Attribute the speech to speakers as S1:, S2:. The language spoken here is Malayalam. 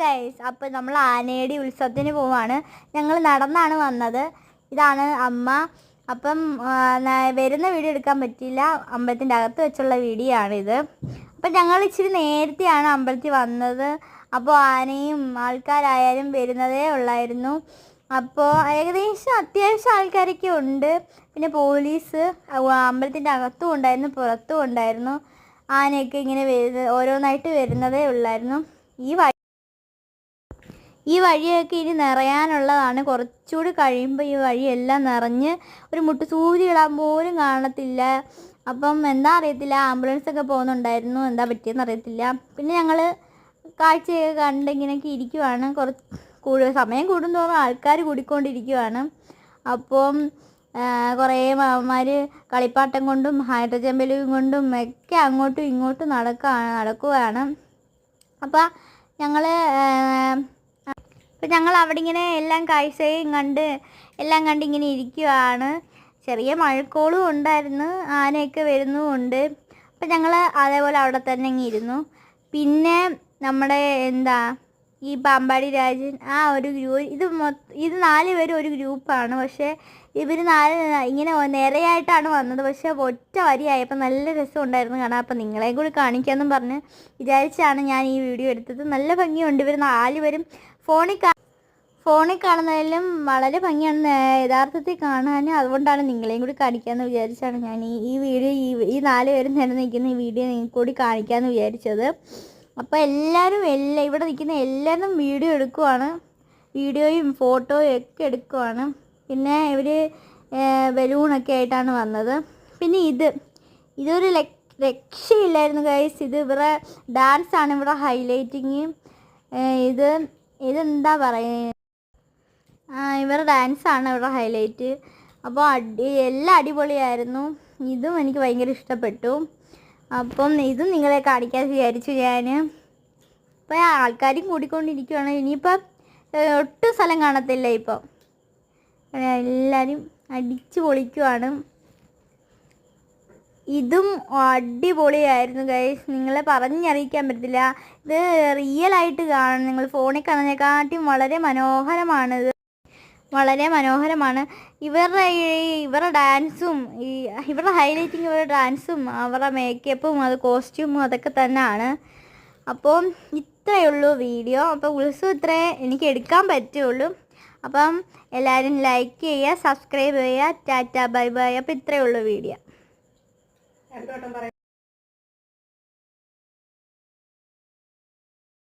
S1: ഗൈസ്, അപ്പോൾ നമ്മൾ ആനയുടെ ഉത്സവത്തിന് പോവാണ്. ഞങ്ങൾ നടന്നാണ് വന്നത്. ഇതാണ് അമ്മ. അപ്പം വരുന്ന വീഡിയോ എടുക്കാൻ പറ്റിയില്ല, അമ്പലത്തിൻ്റെ അകത്ത് വെച്ചുള്ള വീഡിയോ ആണിത്. അപ്പം ഞങ്ങൾ ഇച്ചിരി നേരത്തെയാണ് അമ്പലത്തിൽ വന്നത്. അപ്പോൾ ആനയും ആൾക്കാരായാലും വരുന്നതേ ഉള്ളായിരുന്നു. അപ്പോൾ ഏകദേശം അത്യാവശ്യം ആൾക്കാരൊക്കെ ഉണ്ട്. പിന്നെ പോലീസ് അമ്പലത്തിൻ്റെ അകത്തും ഉണ്ടായിരുന്നു, പുറത്തും ഉണ്ടായിരുന്നു. ആനയൊക്കെ ഇങ്ങനെ ഓരോന്നായിട്ട് വരുന്നതേ ഉള്ളായിരുന്നു. ഈ വഴിയൊക്കെ ഇനി നിറയാനുള്ളതാണ്. കുറച്ചുകൂടി കഴിയുമ്പോൾ ഈ വഴിയെല്ലാം നിറഞ്ഞ് ഒരു മുട്ടുസൂചി ഇടാൻ പോലും കാണത്തില്ല. അപ്പം എന്താ അറിയത്തില്ല, ആംബുലൻസൊക്കെ പോകുന്നുണ്ടായിരുന്നു, എന്താ പറ്റിയെന്ന് അറിയത്തില്ല. പിന്നെ ഞങ്ങൾ കാഴ്ചയൊക്കെ കണ്ട് ഇങ്ങനെയൊക്കെ ഇരിക്കുവാണ്. സമയം കൂടുന്തോറും ആൾക്കാർ കൂടിക്കൊണ്ടിരിക്കുവാണ്. അപ്പം കുറേ മാമന്മാർ കളിപ്പാട്ടം കൊണ്ടും ഹൈഡ്രജൻ ബലൂൺ കൊണ്ടും ഒക്കെ അങ്ങോട്ടും ഇങ്ങോട്ടും നടക്കുവാണ്. അപ്പോൾ ഞങ്ങൾ അവിടെ ഇങ്ങനെ കാഴ്ചയും കണ്ട് ഇങ്ങനെ ഇരിക്കുവാണ്. ചെറിയ മഴക്കോളും ഉണ്ടായിരുന്നു, ആനയൊക്കെ വരുന്നുമുണ്ട്. അപ്പം ഞങ്ങൾ അതേപോലെ അവിടെ തന്നെ ഇങ്ങനെ ഇരുന്നു. പിന്നെ നമ്മുടെ ഈ പാമ്പാടി രാജൻ ഒരു ഇത് 4 പേരും ഒരു ഗ്രൂപ്പാണ്. പക്ഷേ ഇവർ 4 ഇങ്ങനെ നിരയായിട്ടാണ് വന്നത്. പക്ഷേ ഒറ്റ വരിയായപ്പോൾ നല്ല രസമുണ്ടായിരുന്നു കാണാൻ. അപ്പം നിങ്ങളെയും കൂടി കാണിക്കാമെന്നും പറഞ്ഞ് വിചാരിച്ചാണ് ഞാൻ ഈ വീഡിയോ എടുത്തത്. നല്ല ഭംഗിയുണ്ട്. ഇവർ 4 പേരും ഫോണിൽ കാണുന്നതിലും വളരെ ഭംഗിയാണ് യഥാർത്ഥത്തിൽ കാണാൻ. അതുകൊണ്ടാണ് നിങ്ങളെയും കൂടി കാണിക്കാമെന്ന് വിചാരിച്ചാണ് ഞാൻ ഈ വീഡിയോ ഈ 4 പേരും നില നിൽക്കുന്ന ഈ വീഡിയോ നിങ്ങൾക്ക് കൂടി കാണിക്കാമെന്ന് വിചാരിച്ചത്. അപ്പോൾ ഇവിടെ നിൽക്കുന്ന എല്ലാവരും വീഡിയോ എടുക്കുവാണ്, വീഡിയോയും ഫോട്ടോയും ഒക്കെ എടുക്കുവാണ്. പിന്നെ ഇവർ ബലൂണൊക്കെ ആയിട്ടാണ് വന്നത്. പിന്നെ ഇതൊരു രക്ഷയില്ലായിരുന്നു ഗൈസ്. ഇത് ഇവരുടെ ഡാൻസാണ് ഇവിടെ ഹൈലൈറ്റിങ്. ഇതെന്താ പറയുക, ഇവരുടെ ഡാൻസാണ് ഇവിടെ ഹൈലൈറ്റ്. അപ്പോൾ എല്ലാം അടിപൊളിയായിരുന്നു. ഇതും എനിക്ക് ഭയങ്കര ഇഷ്ടപ്പെട്ടു. അപ്പം ഇതും നിങ്ങളെ കാണിക്കാൻ വിചാരിച്ചു ഞാൻ. ഇപ്പോൾ ആൾക്കാരും കൂടിക്കൊണ്ടിരിക്കുകയാണ്. ഇനിയിപ്പം ഒട്ടും സ്ഥലം കാണത്തില്ല. ഇപ്പോൾ എല്ലാവരും അടിച്ചു പൊളിക്കുവാണ്. ഇതും അടിപൊളിയായിരുന്നു ഗൈസ്, നിങ്ങളെ പറഞ്ഞറിയിക്കാൻ പറ്റില്ല. ഇത് റിയലായിട്ട് കാണണം. നിങ്ങൾ ഫോണിൽ കാണുന്നതിനെക്കാട്ടിയും വളരെ മനോഹരമാണിത്, വളരെ മനോഹരമാണ്. ഇവരുടെ ഡാൻസും ഇവരുടെ ഹൈലൈറ്റിങ് ഇവരുടെ ഡാൻസും അവരുടെ മേക്കപ്പും കോസ്റ്റ്യൂമും അതൊക്കെ തന്നെയാണ്. അപ്പം ഇത്രയേ ഉള്ളൂ വീഡിയോ. അപ്പോൾ ഉത്സവം ഇത്രേ എനിക്ക് എടുക്കാൻ പറ്റുള്ളൂ. അപ്പം എല്ലാവരും ലൈക്ക് ചെയ്യുക, സബ്സ്ക്രൈബ് ചെയ്യുക. Tata bye bye. അപ്പോൾ ഇത്രയേ ഉള്ളൂ വീഡിയോ.